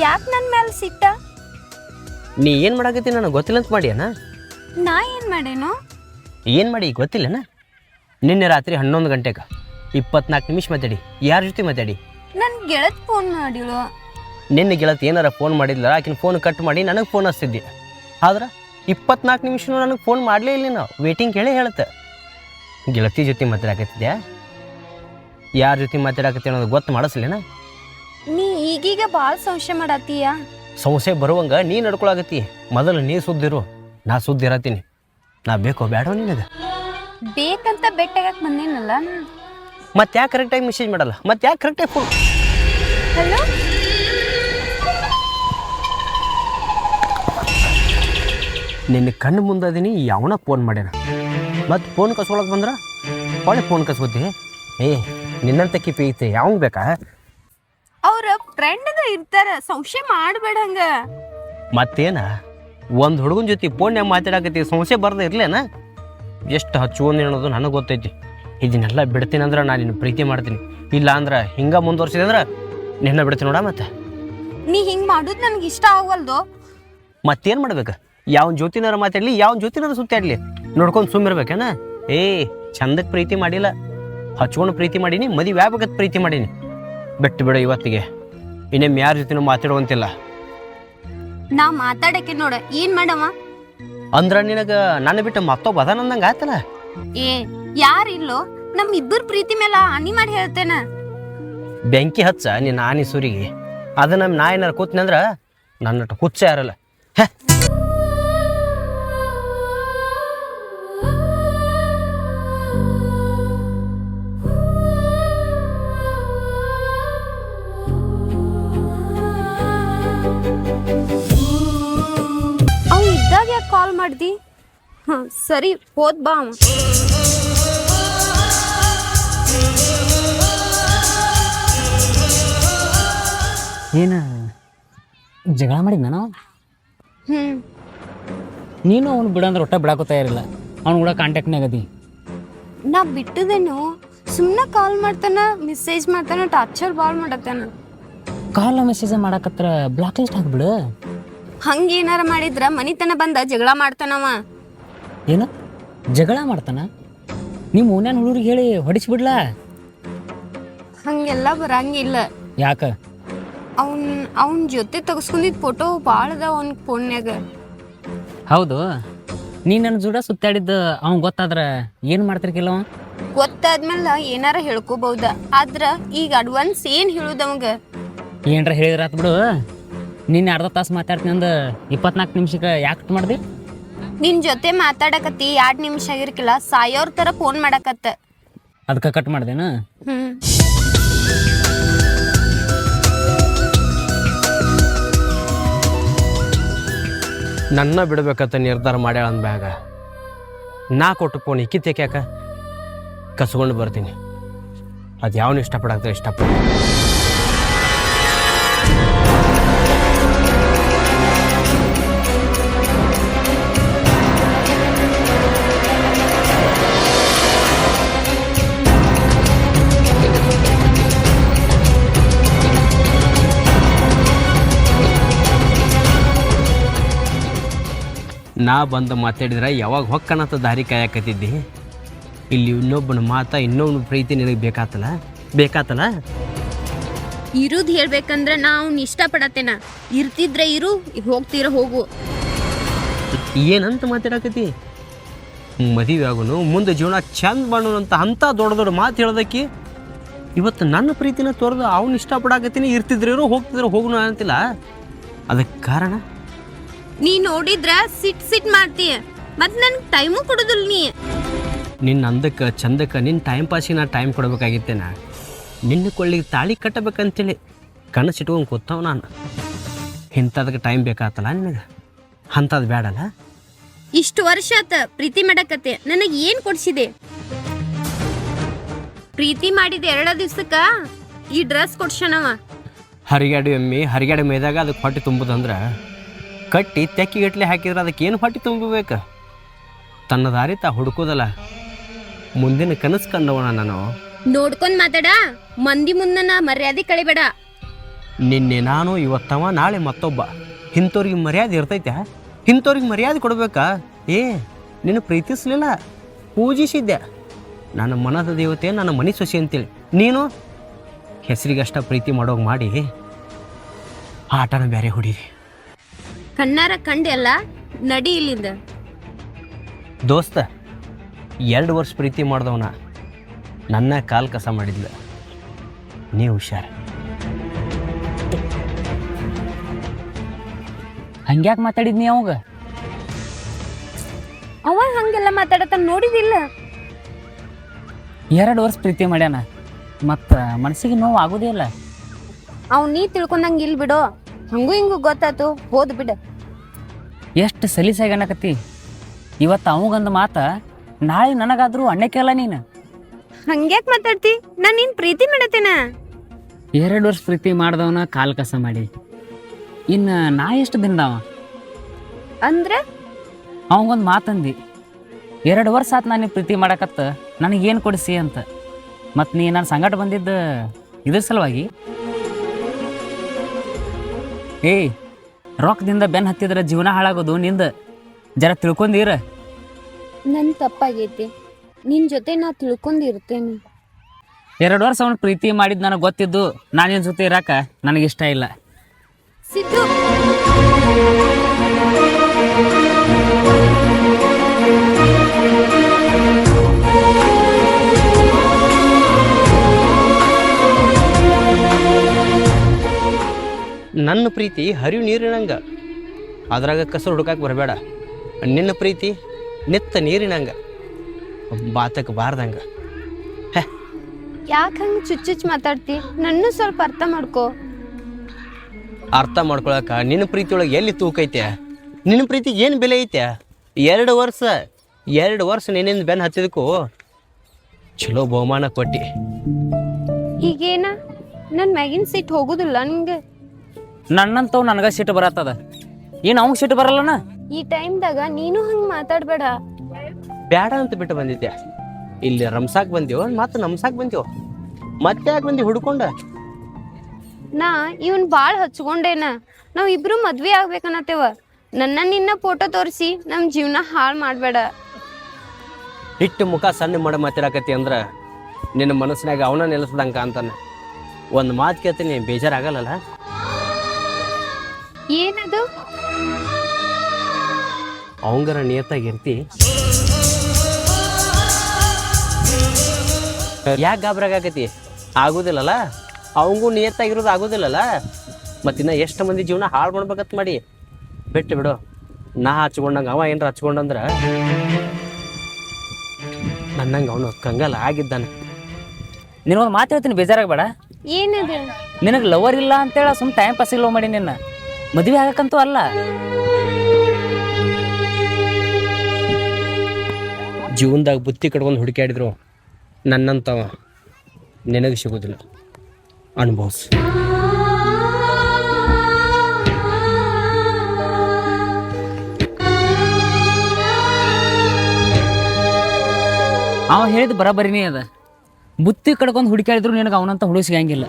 ಯಾಕೆ ನನ್ನ ಮೇಲೆ ಸಿಟ್ಟ? ನೀ ಏನು ಮಾಡಾಕತ್ತಿ ನನಗೆ ಗೊತ್ತಿಲ್ಲ ಅಂತ ಮಾಡಿಯನ? ನಾ ಏನು ಮಾಡೇನು? ಏನು ಮಾಡಿ ಗೊತ್ತಿಲ್ಲನ? ನಿನ್ನೆ ರಾತ್ರಿ 11 ಗಂಟೆಗೆ 24 ನಿಮಿಷ ಮಾತಾಡಿ. ಯಾರ ಜೊತೆ ಮಾತಾಡಿ? ನನ್ನ ಗೆಳತಿ ಫೋನ್ ಮಾಡಿಳು. ನಿನ್ನ ಗೆಳತಿ ಏನಾರ ಫೋನ್ ಮಾಡಿದ್ಲ, ಆಕಿನ ಫೋನ್ ಕಟ್ ಮಾಡಿ ನನಗೆ ಫೋನ್ ಹಚ್ತಿದ್ದೆ. ಆದ್ರೆ 24 ನಿಮಿಷನೂ ನನಗೆ ಫೋನ್ ಮಾಡಲೇ ಇಲ್ಲ. ನಾವು ವೇಟಿಂಗ್ ಕೇಳಿ ಹೇಳುತ್ತೆ. ಗೆಳತಿ ಜೊತೆ ಮಾತಾಡಕತ್ತಿದ್ಯಾ? ಯಾರ ಜೊತೆ ಮಾತಾಡಕತ್ತಿ ಅನ್ನೋದು ಗೊತ್ತು ಮಾಡಿಸ್ಲೇನ? ನೀ ಈಗೀಗ ಭಾಳ ಸಂಶಯ ಮಾಡತ್ತೀಯ. ಸಂಶಯ ಬರುವಂಗ ನೀ ನಡ್ಕೊಳಕತ್ತಿ. ಮೊದಲು ನೀ ಸುದ್ದಿರು, ನಾ ಸುದ್ದಿ ಇರತ್ತೀನಿ. ನಾ ಬೇಕೋ ಬೇಡೋ ನಿನಗೆ? ಬೇಕಂತ ಬೆಟ್ಟಾಗಕ್ಕೆ ಬಂದೇನಲ್ಲ. ಮತ್ತೆ ಯಾಕೆ ಕರೆಕ್ಟಾಗಿ ಮೆಸೇಜ್ ಮಾಡಲ್ಲ? ಮತ್ತೆ ಯಾಕೆ ಕರೆಕ್ಟಾಗಿ ಫೋನ್? ಹಲೋ, ನಿನ್ನ ಕಣ್ಣು ಮುಂದದೀನಿ, ಯಾವನ ಫೋನ್ ಮಾಡ್ಯಾನ. ಮತ್ತು ಫೋನ್ ಕಸ್ಕೊಳಕ್ಕೆ ಬಂದ್ರೆ ಒಳ್ಳೆ ಫೋನ್ ಕಸ್ಕೊತಿ. ನಿನ್ನಂತ ಕಿಪಿ ಐತೆ ಯಾವ ಬೇಕಾ? ಅವ್ರ ಫ್ರೆಂಡ್ ಇರ್ತಾರ, ಸಂಶಯ ಮಾಡಬೇಡ ಹಂಗ. ಮತ್ತೇನ ಒಂದು ಹುಡುಗನ ಜೊತೆ ಫೋನ್ಯಾಗ ಮಾತಾಡಕತ್ತಿ, ಸಂಶಯ ಬರ್ದೆ ಇರ್ಲೇನ? ಎಷ್ಟು ಹಚ್ಚುವಂದು ಅನ್ನೋದು ನನಗೆ ಗೊತ್ತೈತಿ. ಇದನ್ನೆಲ್ಲ ಬಿಡ್ತೀನಿ ಅಂದ್ರೆ ನಾನು ನಿನ್ನ ಪ್ರೀತಿ ಮಾಡ್ತೀನಿ. ಇಲ್ಲ ಅಂದ್ರೆ ಹಿಂಗೆ ಮುಂದುವರ್ಸಿದೆ ಅಂದ್ರೆ ನಿನ್ನ ಬಿಡ್ತೀನಿ ನೋಡ. ಮತ್ತೆ ನೀ ಹಿಂಗೆ ಮಾಡೋದು ನನಗೆ ಇಷ್ಟ ಆಗವಲ್ದು. ಮತ್ತೇನು ಮಾಡ್ಬೇಕು? ಯಾವನ ಜೊತಿನಾರ ಮಾತಾಡಲಿ, ಯಾವನ ಜೊತಿನಾರ ಸುತ್ತಾಡಲಿ, ನೋಡ್ಕೊಂಡು ಸುಮ್ಮಿರ್ಬೇಕೇನ? ಚಂದಕ್ಕೆ ಪ್ರೀತಿ ಮಾಡಿಲ್ಲ, ಹಚ್ಕೊಂಡು ಪ್ರೀತಿ ಮಾಡೀನಿ, ಮದುವೆ ಆಗ್ಬೇಕತ್ ಪ್ರೀತಿ ಮಾಡೀನಿ. ಬಿಟ್ಟು ಬಿಡು ಇವತ್ತಿಗೆ. ಇನ್ನೇಮ್ ಯಾರ ಜೊತೆನೂ ಮಾತಾಡುವಂತಿಲ್ಲ. ನಾ ಮಾತಾಡಕ್ಕೆ ನೋಡ ಏನ್ ಮಾಡವ ಅಂದ್ರ ನಿನಗೆ ನನ್ನ ಬಿಟ್ಟು ಮತ್ತೊಬ್ಬ ಅದ ನಂದಂಗೆ ಆತಲ್ಲ. ಯಾರಿಲ್ಲೋ, ನಮ್ ಇಬ್ಬರು ಪ್ರೀತಿ ಮೇಲೆ ಹಾನಿ ಮಾಡಿ ಹೇಳ್ತೇನ. ಬೆಂಕಿ ಹಚ್ಚ ನಿನ್ನ ಆನಿ ಸೂರಿಗೆ. ಅದು ನಮ್ಮ ನಾ ಏನಾರು ಕೂತ್ನಂದ್ರ ನನ್ನಟ್ಟು ಹುಚ್ಚ ಯಾರಲ್ಲ. ಅವ್ ಇದ್ದಾಗ ಯಾಕೆ ಕಾಲ್ ಮಾಡ್ದಿ? ಸರಿ, ಹೋದ್ ಬಾ ಅವ. ಏನು ಜಗಳ ಮಾಡಿದ್ ನಾನು? ನೀನು ಅವ್ನು ಬಿಡಂದ್ರೆ ಒಟ್ಟ ಬಿಡಾಕೋ ತಯಾರಿಲ್ಲ. ಅವ್ನು ಕೂಡ ಕಾಂಟ್ಯಾಕ್ಟ್ನಾಗ ಅದಿ. ನಾ ಬಿಟ್ಟದೇನು, ಸುಮ್ಮನೆ ಕಾಲ್ ಮಾಡ್ತಾನ, ಮೆಸೇಜ್ ಮಾಡ್ತಾನ, ಟಾರ್ಚರ್ ಭಾಳ ಮಾಡತ್ತಾನ. ಕಾಲ್ ಮೆಸೇಜ್ ಮಾಡಕತ್ರ ಬ್ಲಾಕ್ ಲಿಸ್ಟ್ ಹಾಕ್ಬಿಡು. ಹಂಗೇನಾರ ಮಾಡಿದ್ರ ಮನಿತನ ಬಂದ ಜಗಳ ಮಾಡ್ತಾನವ. ಏನು ಜಗಳ ಮಾಡ್ತಾನ? ನಿಮ್ಮ ಓನ್ಯಾನ ಹುಡುಗರಿಗೆ ಹೇಳಿ ಹೊಡಿಸ್ಬಿಡ್ಲಾ? ಹಂಗೆಲ್ಲ ಬರಂಗಿಲ್ಲ. ಯಾಕ? ಅವನ ಜೊತೆ ತೆಗೆಸ್ಕೊಂಡಿದ್ ಫೋಟೋ ಭಾಳ ಅದಾವ ಅವನ ಫೋನ್ಯಾಗ. ಹೌದು, ನೀ ನನ್ನ ಜೋಡ ಸುತ್ತಾಡಿದ್ದು ಅವ್ನು ಗೊತ್ತಾದ್ರ ಏನು ಮಾಡ್ತಿರ್ಕಿಲ್ಲ ಅವ? ಗೊತ್ತಾದ್ಮೇಲೆ ಏನಾರ ಹೇಳ್ಕೋಬಹುದ, ಆದ್ರ ಈಗ ಅಡ್ವಾನ್ಸ್ ಏನ್ ಹೇಳುದವಂಗ? ಏನರ ಹೇಳಿದ್ರ ಆತ್ ಬಿಡು. ನಿನ್ನೆ ಅರ್ಧ ತಾಸು ಮಾತಾಡ್ತೀನಿ ಅಂದ 24 ನಿಮಿಷಕ್ಕೆ ಯಾಕೆ ಮಾಡ್ದಿ? ನಿನ್ ಜೊತೆ ಮಾತಾಡಕತ್ತಿ 2 ನಿಮಿಷ ಆಗಿರ್ಕಿಲ್ಲ, ಸಾಯೋರ್ ತರ ಫೋನ್ ಮಾಡಕತ್ತ. ಅದಕ್ಕೆ ಕಟ್ ಮಾಡ್ದೇನ? ನನ್ನ ಬಿಡ್ಬೇಕಂತ ನಿರ್ಧಾರ ಮಾಡ್ಯಾಳ ಅಂದ್ಮ್ಯಾಗ ನಾ ಕೊಟ್ಟು ಫೋನ್ ಇಕ್ಕಿತ್ತೇಕೆ ಯಾಕೆ ಕಸ್ಕೊಂಡು ಬರ್ತೀನಿ. ಅದು ಯಾವನು ಇಷ್ಟಪಡಾಕ್ತಾರೆ ಇಷ್ಟಪಡ. ನಾ ಬಂದು ಮಾತಾಡಿದ್ರೆ ಯಾವಾಗ ಹೊಕ್ಕನಂತ ದಾರಿ ಕಾಯಕತ್ತಿದ್ದಿ. ಇಲ್ಲಿ ಇನ್ನೊಬ್ಬನ ಮಾತಾ ಇನ್ನೊಬ್ಬನ ಪ್ರೀತಿ ನಿನಗೆ ಬೇಕಾತಲ್ಲ. ಇರುದ್ ಹೇಳ್ಬೇಕಂದ್ರ ನಾ ಅವ್ನ ಇಷ್ಟಪಡತ್ತೇನ. ಇರ್ತಿದ್ರೆ ಇರು, ಹೋಗ್ತೀರ ಹೋಗು. ಏನಂತ ಮಾತಾಡಕತ್ತಿ? ಮದುವೆ ಆಗೋನು, ಮುಂದೆ ಜೀವನ ಚಂದ ಮಾಡೋನು ಅಂತ ದೊಡ್ಡ ದೊಡ್ಡ ಮಾತು ಹೇಳೋದಕ್ಕೆ ಇವತ್ತು ನನ್ನ ಪ್ರೀತಿನ ತೋರ್ದು ಅವ್ನು ಇಷ್ಟಪಡಾಕತ್ತೀನಿ. ಇರ್ತಿದ್ರೆ ಇರು, ಹೋಗ್ತಿದ್ರು ಹೋಗುನು ಅಂತಿಲ್ಲ. ಅದಕ್ಕೆ ಕಾರಣ ನೀ ನೋಡಿದ್ರ ಸಿಟ್ ಮಾಡ್ತೀಯ, ಮತ್ ನನ್ಗೆ ಟೈಮು ಕೊಡೋದಿಲ್ಲ. ನಿನ್ನ ಅಂದಕ್ಕೆ ಚಂದಕ್ಕೆ ನಿನ್ನ ಟೈಮ್ ಪಾಸಿಗೆ ನಾ ಟೈಮ್ ಕೊಡ್ಬೇಕಾಗಿತ್ತೇನ. ನಿನ್ನ ಕೊಳ್ಳಿಗೆ ತಾಳಿ ಕಟ್ಟಬೇಕಂತೇಳಿ ಕನಸಿಟ್ಕೊಂಡು ಕೂತಾವ ನಾನು. ಇಂಥದಕ್ಕೆ ಟೈಮ್ ಬೇಕಾತಲ್ಲ ನಿನಗೆ, ಅಂಥದ್ದು ಬೇಡಲ್ಲ. ಇಷ್ಟು ವರ್ಷ ಆತ ಪ್ರೀತಿ ಮಾಡಕತ್ತೆ, ನನಗೆ ಏನ್ ಕೊಡ್ಸಿದೆ? ಪ್ರೀತಿ ಮಾಡಿದ 2 ದಿವ್ಸಕ್ಕ ಈ ಡ್ರೆಸ್ ಕೊಡ್ಸನವ. ಹರಿಗಾಡಿ ಮೇದಾಗ ಅದಕ್ಕೆ ಹೊಟ್ಟೆ ತುಂಬುದಂದ್ರೆ ಕಟ್ಟಿ ತೆಕ್ಕಿಗಟ್ಲೆ ಹಾಕಿದ್ರೆ ಅದಕ್ಕೆ ಏನು ಹೊಟ್ಟೆ ತುಂಬಬೇಕು? ತನ್ನ ದಾರಿ ತಾ ಹುಡುಕೋದಲ್ಲ. ಮುಂದಿನ ಕನಸು ಕಂಡವಣ ನಾನು. ನೋಡ್ಕೊಂಡ್ ಮಾತಾಡ, ಮಂದಿ ಮುಂದನ ಮರ್ಯಾದೆ ಕಳಿಬೇಡ. ನಿನ್ನೆ ನಾನು ಇವತ್ತವ ನಾಳೆ ಮತ್ತೊಬ್ಬ ಇಂಥವ್ರಿಗೆ ಮರ್ಯಾದೆ ಇರ್ತೈತೆ ಇಂಥವ್ರಿಗೆ ಮರ್ಯಾದೆ ಕೊಡ್ಬೇಕಾ ನಿನ್ನ ಪ್ರೀತಿಸ್ಲಿಲ್ಲ ಪೂಜಿಸಿದ್ದೆ ನನ್ನ ಮನದ ದೇವತೆ ನನ್ನ ಮನೆ ಸೊಸೆ ಅಂತೇಳಿ ನೀನು ಹೆಸರಿಗಷ್ಟ ಪ್ರೀತಿ ಮಾಡೋಗಿ ಮಾಡಿ ಆಟನ ಬೇರೆ ಹೊಡೀರಿ ಕಣ್ಣಾರ ಕಂಡೆ ಅಲ್ಲ ನಡಿ ಇಲ್ಲಿಂದ. ದೋಸ್ತ 2 ವರ್ಷ ಪ್ರೀತಿ ಮಾಡ್ದವನ ನನ್ನ ಕಾಲ್ ಕಸ ಮಾಡಿದ್ಲ ನೀವು ಹುಷಾರ. ಹಂಗ್ಯಾಕೆ ಮಾತಾಡಿದ್ನಿ ಅವಾಗ? ಅವ ಹಂಗೆಲ್ಲ ಮಾತಾಡತ್ತ ನೋಡಿದಿಲ್ಲ? 2 ವರ್ಷ ಪ್ರೀತಿ ಮಾಡ್ಯಾನ, ಮತ್ತು ಮನಸ್ಸಿಗೆ ನೋವು ಆಗೋದೇ ಇಲ್ಲ. ನೀ ತಿಳ್ಕೊಂಡಂಗೆ ಇಲ್ಲಿ ಬಿಡೋ, ಹಂಗೂ ಹಿಂಗೂ ಗೊತ್ತಾತು, ಹೋದ್ ಬಿಡ. ಎಷ್ಟು ಸಲೀಸಾಗಿ ಅನ್ನಕತ್ತಿ. ಇವತ್ತು ಅವಂಗಂದ ಮಾತ ನಾಳೆ ನನಗಾದ್ರೂ ಅಣ್ಣಕ್ಕೆ ಅಲ್ಲ ನೀನು. ಹಂಗ್ಯಾಕ್ ಮಾತಾಡ್ತಿ? ನಾನು ನಿನ್ ಪ್ರೀತಿ ಮಾಡತ್ತೇನ. 2 ವರ್ಷ ಪ್ರೀತಿ ಮಾಡ್ದವನ ಕಾಲ್ ಕಸ ಮಾಡಿ ಇನ್ನು ನಾ ಎಷ್ಟು ದಿನದವ ಅಂದ್ರೆ ಅವಂಗೊಂದು ಮಾತಂದಿ, 2 ವರ್ಷ ಆತು ನಾನು ಪ್ರೀತಿ ಮಾಡಕತ್ತ ನನಗೇನು ಕೊಡಿಸಿ ಅಂತ. ಮತ್ತು ನೀ ನನ್ನ ಸಂಗಟ ಬಂದಿದ್ದ ಇದ್ರ ಸಲುವಾಗಿ. ರೊಕ್ಕದಿಂದ ಬೆನ್ನು ಹತ್ತಿದ್ರೆ ಜೀವನ ಹಾಳಾಗೋದು ನಿಂದ, ಜರ ತಿಳ್ಕೊಂಡಿರ. ನನ್ ತಪ್ಪಾಗೈತಿ, ನಿನ್ ಜೊತೆ ನಾ ತಿಳ್ಕೊಂಡಿರ್ತೇನೆ. 2 ವರ್ಷ ಅವನು ಪ್ರೀತಿ ಮಾಡಿದ್ದು ನನಗೆ ಗೊತ್ತಿದ್ದು ನಾನಿನ ಜೊತೆ ಇರಾಕ ನನಗಿಷ್ಟ ಇಲ್ಲ. ಸಿದ್ದು, ನನ್ನ ಪ್ರೀತಿ ಹರಿವು ನೀರಿನಂಗ, ಅದ್ರಾಗ ಕಸರು ಹುಡುಕಾಕ ಬರಬೇಡ. ನಿನ್ನ ಪ್ರೀತಿ ನಿತ್ತ ನೀರಿನಂಗ, ಬಾತಕ್ಕೆ ಬಾರ್ದಂಗ. ಯಾಕೆ ಹಂಗೆ ಚುಚ್ಚುಚ್ಚು ಮಾತಾಡ್ತಿ? ನನ್ನ ಸ್ವಲ್ಪ ಅರ್ಥ ಮಾಡ್ಕೋ. ಅರ್ಥ ಮಾಡ್ಕೊಳಕ ನಿನ್ನ ಪ್ರೀತಿ ಒಳಗೆ ಎಲ್ಲಿ ತೂಕ ಐತೆ? ನಿನ್ನ ಪ್ರೀತಿಗೆ ಏನು ಬೆಲೆ ಐತೆ? 2 ವರ್ಷ ನಿನ್ನಿಂದ ಬೆನ್ನು ಹತ್ತಿದಕ್ಕೂ ಚಲೋ ಬಹುಮಾನ ಕೊಟ್ಟಿ. ಈಗೇನ ನನ್ನ ಮ್ಯಾಗಿನ ಸಿಟ್ಟು ಹೋಗುದಿಲ್ಲ ನಿಂಗೆ? ನನ್ನಂತವ್ ನನಗೆ ಸಿಟ್ಟು ಬರತ್ತದ, ಏನು ಅವ್ಗೆ ಸಿಟ್ಟು ಬರಲ್ಲನ? ಈ ಟೈಮ್ದಾಗ ನೀನು ಹಂಗೆ ಮಾತಾಡ್ಬೇಡ. ಬ್ಯಾಡ ಅಂತ ಬಿಟ್ಟು ಬಂದಿದ್ದೆ, ಇಲ್ಲಿ ರಂಸಾಕ್ ಬಂದೆವು, ಮತ್ತೆ ನಮ್ಸಾಕ್ ಬಂದೆವು, ಮತ್ತೆ ಯಾಕೆ ಬಂದಿ ಹುಡ್ಕೊಂಡ? ನಾ ಇವನ್ ಬಾಳ್ ಹಚ್ಕೊಂಡೇನ. ನಾವ್ ಇಬ್ರು ಮದ್ವೆ ಆಗ್ಬೇಕನ್ನತ್ತೇವ. ನಿನ್ನ ಫೋಟೋ ತೋರಿಸಿ ನಮ್ ಜೀವನ ಹಾಳು ಮಾಡ್ಬೇಡ. ಹಿಟ್ಟು ಮುಖ ಸಣ್ಣ ಮಾಡ ಮಾತಾಡಕತ್ತಿ ಅಂದ್ರೆ ನಿನ್ನ ಮನಸ್ಸಿನಾಗ ಅವನ ನೆಲೆಸ್ದಂಗ ಅಂತಾನೆ. ಒಂದು ಮಾತು ಕೇಳ್ತೀನಿ, ಬೇಜಾರಾಗಲ್ಲಲ್ಲ? ಏನದು? ಅವಂಗರ ನಿಯತ್ತಾಗಿರ್ತಿ, ಯಾಕೆ ಗಾಬರಾಗತಿ? ಆಗೋದಿಲ್ಲಲ್ಲ, ಅವಂಗೂ ನಿಯತ್ತಾಗಿರೋದು ಆಗೋದಿಲ್ಲಲ್ಲ. ಮತ್ತಿನ್ನ ಎಷ್ಟು ಮಂದಿ ಜೀವನ ಹಾಳು ಮಾಡ್ಬೇಕತ್ ಮಾಡಿ ಬಿಟ್ಟು ಬಿಡು. ನಾ ಹಚ್ಕೊಂಡಂಗೆ ಅವ ಏನಾರ ಹಚ್ಕೊಂಡಂದ್ರೆ ನನ್ನಂಗೆ ಅವನು ಕಂಗಲ್ಲ ಆಗಿದ್ದಾನೆ. ನಿನಗೊಂದು ಮಾತು ಹೇಳ್ತೀನಿ, ಬೇಜಾರಾಗಬೇಡ. ಏನದು? ನಿನಗೆ ಲವರ್ ಇಲ್ಲ ಅಂತೇಳ ಸುಮ್ ಟೈಮ್ ಪಾಸಿಗೆ ಲವ್ ಮಾಡಿ ನಿನ್ನ ಮದುವೆ ಆಗಕ್ಕಂತೂ ಅಲ್ಲ. ಜೀವನದಾಗ ಬುತ್ತಿ ಕಡ್ಕೊಂಡು ಹುಡುಕಾಡಿದ್ರು ನನ್ನಂತವ ನಿನಗೆ ಸಿಗೋದಿಲ್ಲ. ಅನುಭವಿಸ್. ಅವ ಹೇಳಿದ ಬರಬರಿನೇ ಅದ, ಬುತ್ತಿ ಕಡ್ಕೊಂಡು ಹುಡುಕಾಡಿದ್ರು ನಿನಗೆ ಅವನಂತ ಹುಡುಗ ಸಿಗಂಗಿಲ್ಲ.